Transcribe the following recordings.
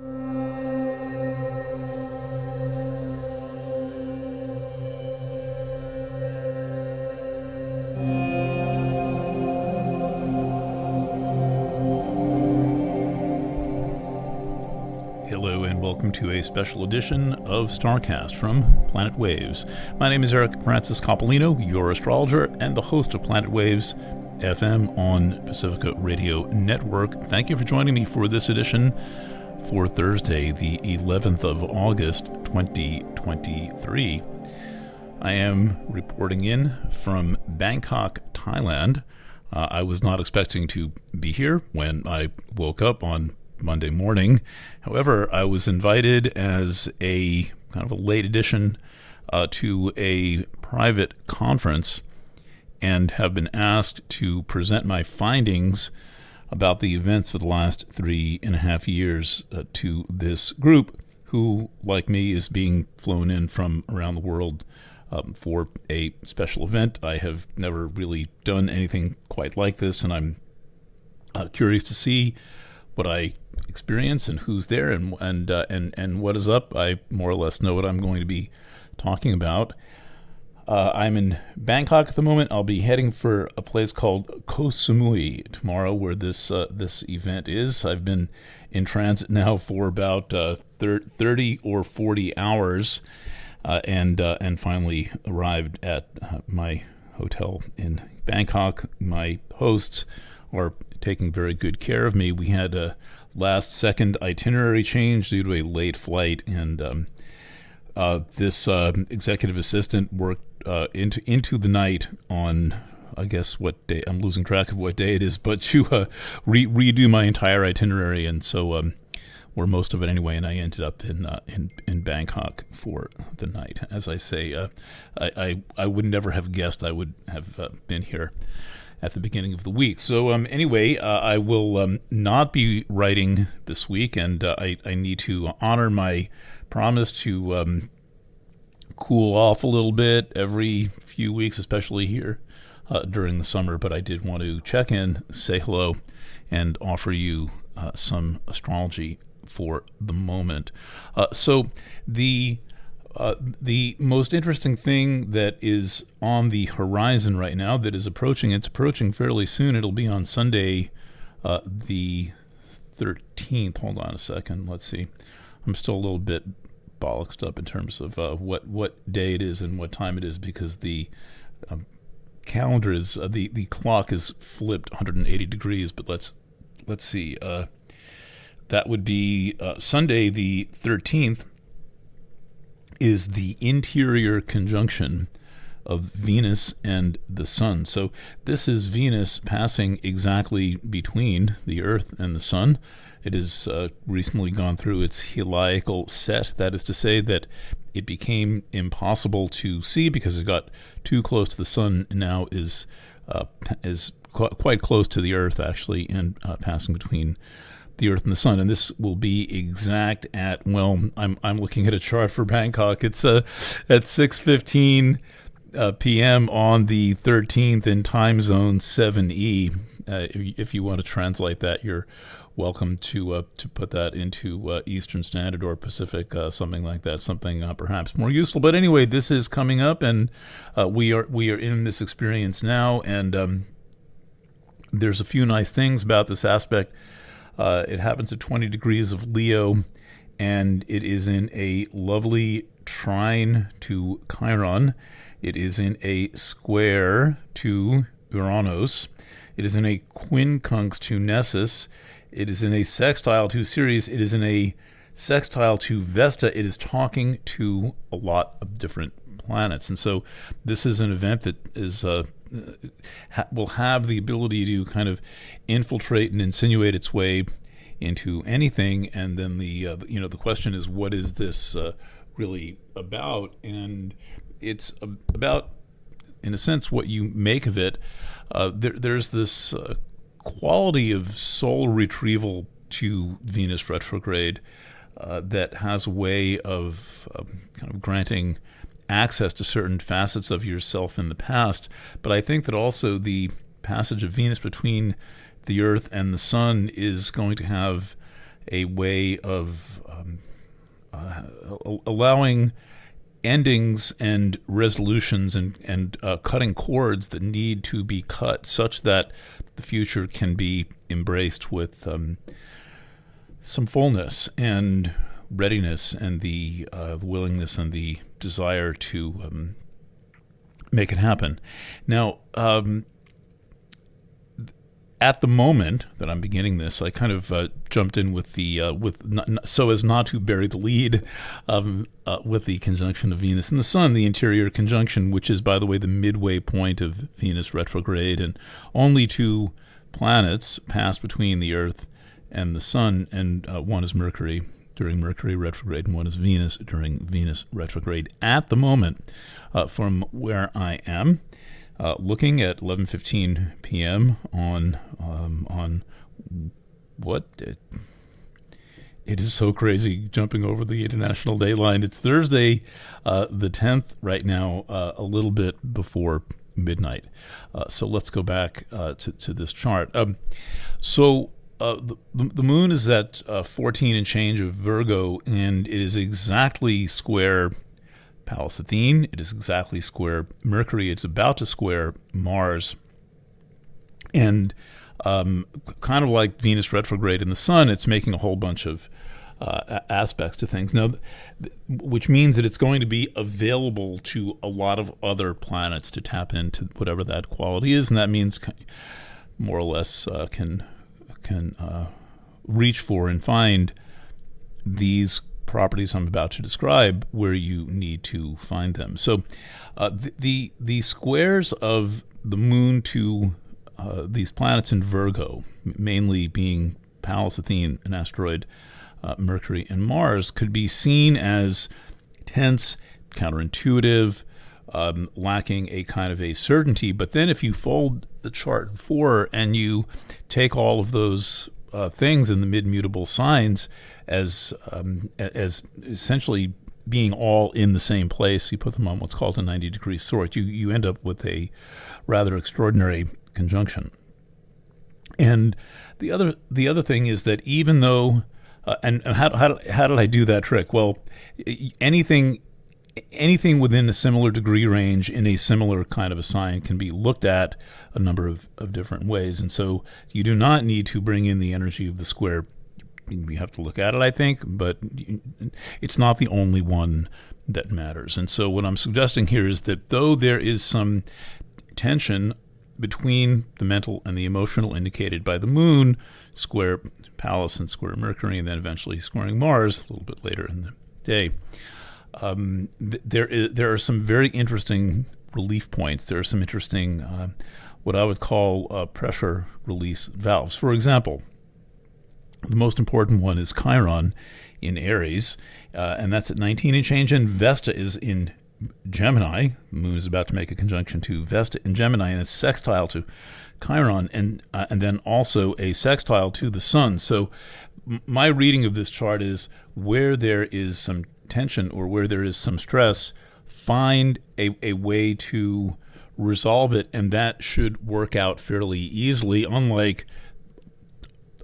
Hello and welcome to a special edition of STARCAST from Planet Waves. My name is Eric Francis Coppolino, your astrologer and the host of Planet Waves FM on Pacifica Radio Network. Thank you for joining me for this edition for Thursday, the 11th of August, 2023. I am reporting in from Bangkok, Thailand. I was not expecting to be here when I woke up on Monday morning. However, I was invited as a kind of a late addition to a private conference and have been asked to present my findings about the events of the last 3.5 years to this group who, like me, is being flown in from around the world for a special event. I have never really done anything quite like this, and I'm curious to see what I experience and who's there and what is up. I more or less know what I'm going to be talking about. I'm in Bangkok at the moment. I'll be heading for a place called Koh Samui tomorrow, where this event is. I've been in transit now for about 30 or 40 hours, and finally arrived at my hotel in Bangkok. My hosts are taking very good care of me. We had a last-second itinerary change due to a late flight, and this executive assistant worked into the night on, I guess what day, I'm losing track of what day it is, but to redo my entire itinerary, and so or most of it anyway, and I ended up in Bangkok for the night. As I say, I would never have guessed I would have been here at the beginning of the week. So anyway, I will not be writing this week, and I need to honor my promise to cool off a little bit every few weeks, especially here during the summer. But I did want to check in, say hello, and offer you some astrology for the moment. So the most interesting thing that is on the horizon right now that is approaching, it's approaching fairly soon. It'll be on Sunday, the 13th. Hold on a second. Let's see. I'm still a little bit bollocksed up in terms of what day it is and what time it is, because the calendar is, the clock is flipped 180 degrees, but let's see. That would be Sunday the 13th is the interior conjunction of Venus and the Sun. So this is Venus passing exactly between the Earth and the Sun. It has recently gone through its heliacal set. That is to say that it became impossible to see because it got too close to the Sun. Now is quite close to the Earth, actually, and passing between the Earth and the Sun, and this will be exact at, well, I'm looking at a chart for Bangkok. It's at 6:15 p.m. on the 13th in time zone 7E. If you want to translate that, you're welcome to put that into Eastern Standard or Pacific, something like that, something perhaps more useful. But anyway, this is coming up, and we are in this experience now, and there's a few nice things about this aspect. It happens at 20 degrees of Leo, and it is in a lovely trine to Chiron. It is in a square to Uranus. It is in a quincunx to Nessus. It is in a sextile to Ceres. It is in a sextile to Vesta. It is talking to a lot of different planets. And so this is an event that is will have the ability to kind of infiltrate and insinuate its way into anything. And then the question is, what is this really about? And it's about, in a sense, what you make of it. There's this quality of soul retrieval to Venus retrograde that has a way of kind of granting access to certain facets of yourself in the past. But I think that also the passage of Venus between the Earth and the Sun is going to have a way of allowing endings and resolutions and cutting cords that need to be cut such that the future can be embraced with some fullness and readiness and the willingness and the desire to make it happen. Now, at the moment that I'm beginning this, I kind of jumped in with so as not to bury the lead with the conjunction of Venus and the Sun, the interior conjunction, which is, by the way, the midway point of Venus retrograde, and only two planets pass between the Earth and the Sun, and one is Mercury during Mercury retrograde, and one is Venus during Venus retrograde. At the moment, from where I am, looking at 11:15 p.m. on what? It is so crazy jumping over the international dayline. It's Thursday, the 10th right now, a little bit before midnight. So let's go back to this chart. The moon is at 14 and change of Virgo, and it is exactly square Pallas Athene. It is exactly square Mercury. It's about to square Mars. And kind of like Venus retrograde in the Sun, it's making a whole bunch of aspects to things. Now, which means that it's going to be available to a lot of other planets to tap into whatever that quality is, and that means more or less can reach for and find these properties I'm about to describe where you need to find them. So the squares of the moon to these planets in Virgo, mainly being Pallas Athene, an asteroid, Mercury, and Mars, could be seen as tense, counterintuitive, lacking a kind of a certainty. But then if you fold the chart in four and you take all of those things in the mid-mutable signs as essentially being all in the same place, you put them on what's called a 90-degree sort, you end up with a rather extraordinary conjunction. And the other thing is that even though and how did I do that trick? Well, anything within a similar degree range in a similar kind of a sign can be looked at a number of different ways. And so you do not need to bring in the energy of the square. You have to look at it, I think, but it's not the only one that matters. And so what I'm suggesting here is that though there is some tension between the mental and the emotional indicated by the moon, square Pallas and square Mercury, and then eventually squaring Mars a little bit later in the day, there are some very interesting relief points. There are some interesting, what I would call pressure release valves. For example, the most important one is Chiron in Aries, and that's at 19 and change, and Vesta is in Gemini. The moon is about to make a conjunction to Vesta in Gemini, and it's sextile to Chiron, and then also a sextile to the Sun. So my reading of this chart is where there is some tension or where there is some stress, find a way to resolve it, and that should work out fairly easily, unlike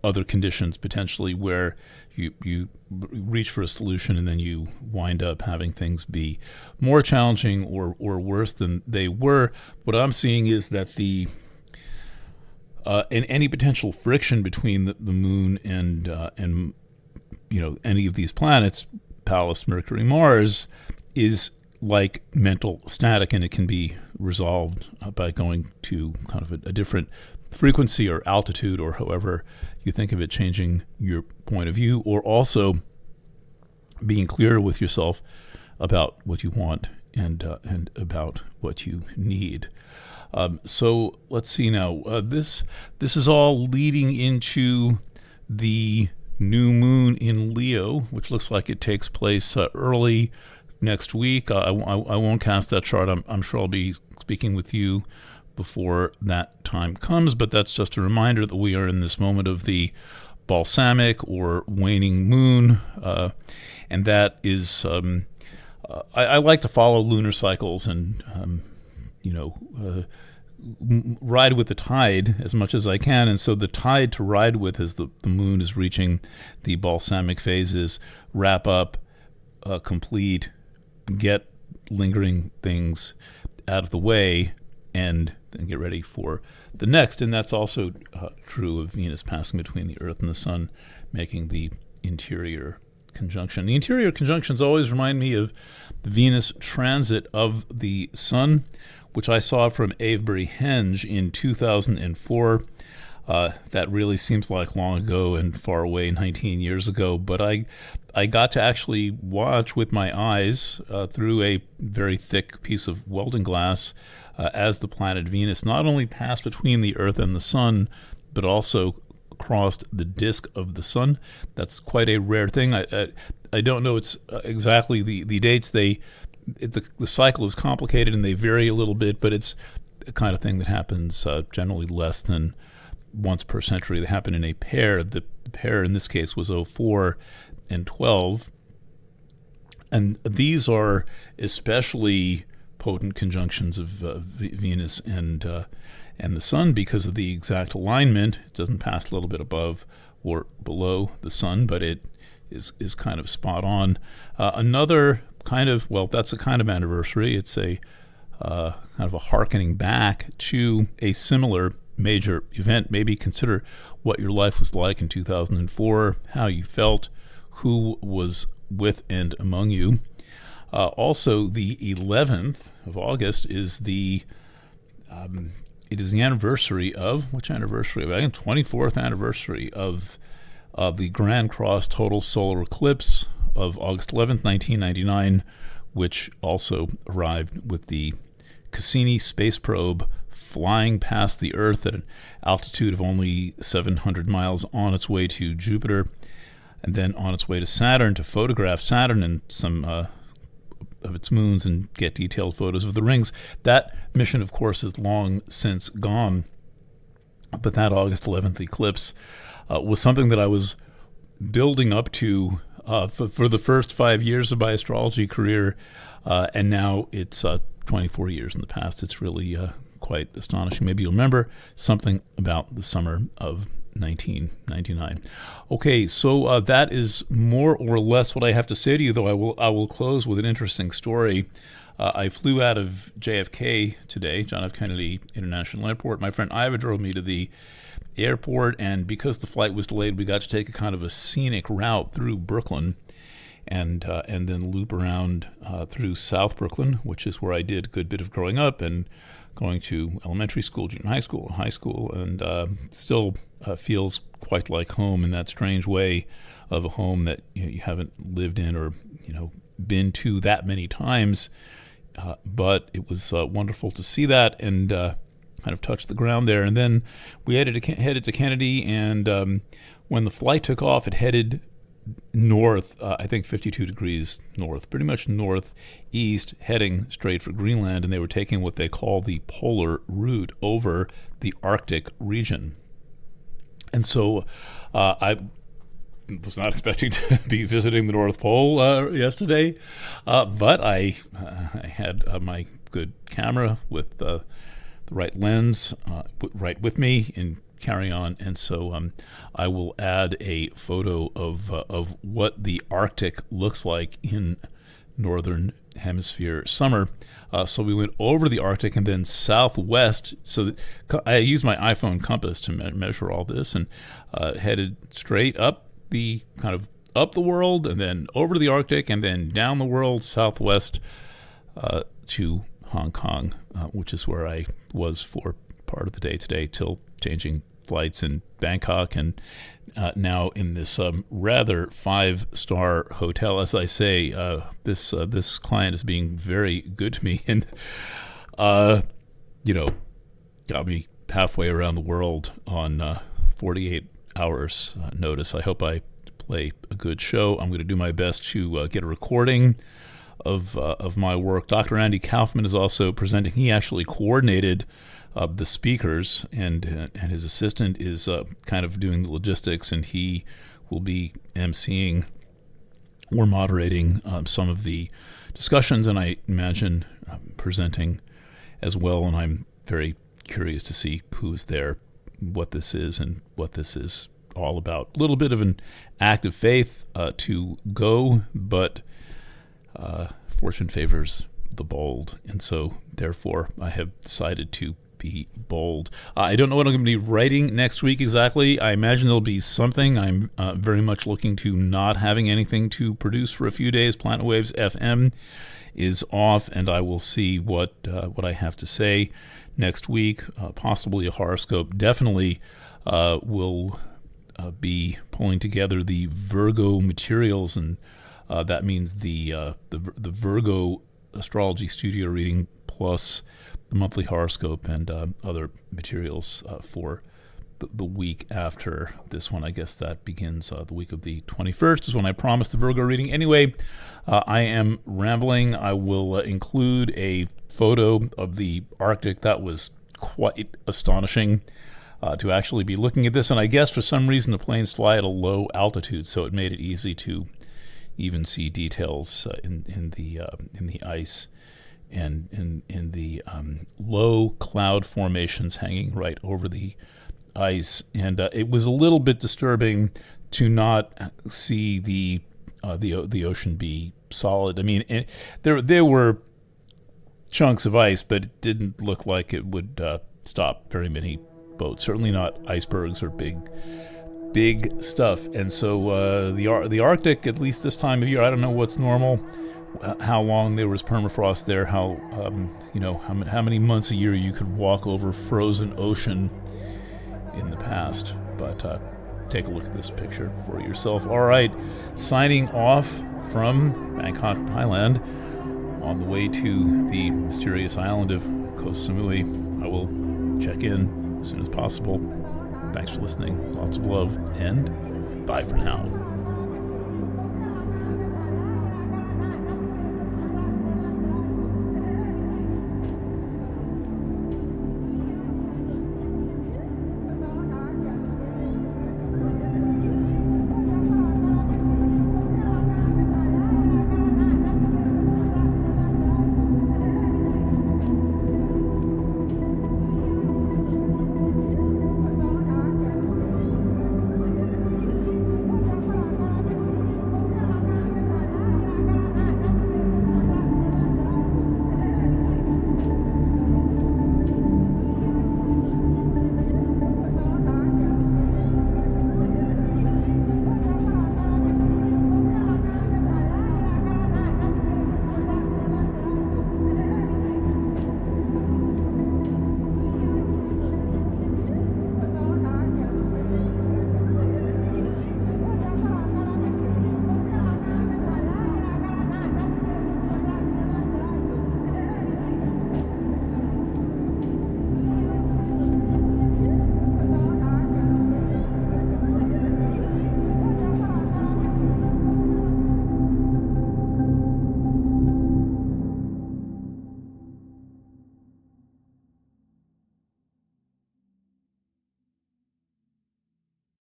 other conditions potentially where you reach for a solution and then you wind up having things be more challenging or worse than they were. What I'm seeing is that in any potential friction between the moon and any of these planets, Pallas, Mercury, Mars, is like mental static, and it can be resolved by going to kind of a different frequency or altitude, or however you think of it, changing your point of view, or also being clear with yourself about what you want and about what you need. So let's see now. This is all leading into the new moon in Leo, which looks like it takes place early next week. I won't cast that chart. I'm sure I'll be speaking with you before that time comes, but that's just a reminder that we are in this moment of the balsamic or waning moon, and that is I like to follow lunar cycles and ride with the tide as much as I can. And so the tide to ride with as the moon is reaching the balsamic phases, wrap up, complete, get lingering things out of the way, and then get ready for the next. And that's also true of Venus passing between the Earth and the Sun, making the interior conjunction. The interior conjunctions always remind me of the Venus transit of the Sun, which I saw from Avebury Henge in 2004. That really seems like long ago and far away, 19 years ago, but I got to actually watch with my eyes through a very thick piece of welding glass as the planet Venus not only passed between the Earth and the Sun, but also crossed the disk of the Sun. That's quite a rare thing. I don't know it's exactly the dates. The cycle is complicated and they vary a little bit, but it's the kind of thing that happens generally less than once per century. They happen in a pair. The pair in this case was 04 and 12. And these are especially potent conjunctions of Venus and the Sun because of the exact alignment. It doesn't pass a little bit above or below the Sun, but it is kind of spot on. Another kind of, well, that's a kind of anniversary. It's a kind of a hearkening back to a similar major event. Maybe consider what your life was like in 2004, how you felt, who was with and among you. Also, the 11th of August is the anniversary of, which anniversary? I think 24th anniversary of the Grand Cross total solar eclipse of August 11th, 1999, which also arrived with the Cassini space probe flying past the Earth at an altitude of only 700 miles on its way to Jupiter, and then on its way to Saturn to photograph Saturn and some of its moons and get detailed photos of the rings. That mission, of course, is long since gone, but that August 11th eclipse was something that I was building up to for the first 5 years of my astrology career, and now it's 24 years in the past. It's really quite astonishing. Maybe you'll remember something about the summer of 1999. Okay, so that is more or less what I have to say to you, though I will close with an interesting story. I flew out of JFK today, John F. Kennedy International Airport. My friend Iva drove me to the airport, and because the flight was delayed, we got to take a kind of a scenic route through Brooklyn and then loop around through South Brooklyn, which is where I did a good bit of growing up and going to elementary school, junior high school, and still feels quite like home in that strange way of a home that you haven't lived in or been to that many times. But it was wonderful to see that and kind of touch the ground there. And then we headed to Kennedy, and when the flight took off, it headed north, I think 52 degrees north, pretty much northeast, heading straight for Greenland, and they were taking what they call the polar route over the Arctic region. And so I was not expecting to be visiting the North Pole yesterday, but I had my good camera with the right lens right with me in carry-on, and so I will add a photo of what the Arctic looks like in northern hemisphere summer. So we went over the Arctic and then southwest. So I used my iPhone compass to measure all this, and headed straight up the world, and then over to the Arctic, and then down the world southwest to Hong Kong, which is where I was for part of the day today till changing flights in Bangkok, and now in this rather 5-star hotel. As I say, this client is being very good to me, and got me halfway around the world on 48 hours notice. I hope I play a good show. I'm going to do my best to get a recording of my work. Dr. Andy Kaufman is also presenting. He actually coordinated the speakers, and his assistant is kind of doing the logistics, and he will be emceeing or moderating some of the discussions, and I imagine presenting as well. And I'm very curious to see who's there, what this is, and what this is all about. A little bit of an act of faith to go, but fortune favors the bold, and so therefore I have decided to be bold. I don't know what I'm going to be writing next week exactly. I imagine there'll be something. I'm very much looking to not having anything to produce for a few days. Planet Waves FM is off, and I will see what I have to say next week. Possibly a horoscope. Definitely will be pulling together the Virgo materials, and that means the Virgo astrology studio reading plus the monthly horoscope and other materials for the week after this one. I guess that begins the week of the 21st is when I promised the Virgo reading. Anyway, I am rambling. I will include a photo of the Arctic. That was quite astonishing to actually be looking at this, and I guess for some reason the planes fly at a low altitude, so it made it easy to even see details in the ice and in the low cloud formations hanging right over the ice. And it was a little bit disturbing to not see the ocean be solid. I mean, there were chunks of ice, but it didn't look like it would stop very many boats. Certainly not icebergs or big stuff. And so the Arctic, at least this time of year, I don't know what's normal, how long there was permafrost there, how many months a year you could walk over frozen ocean in the past. But take a look at this picture for yourself. All right, signing off from Bangkok, Thailand, on the way to the mysterious island of Koh Samui. I will check in as soon as possible. Thanks for listening. Lots of love, and bye for now.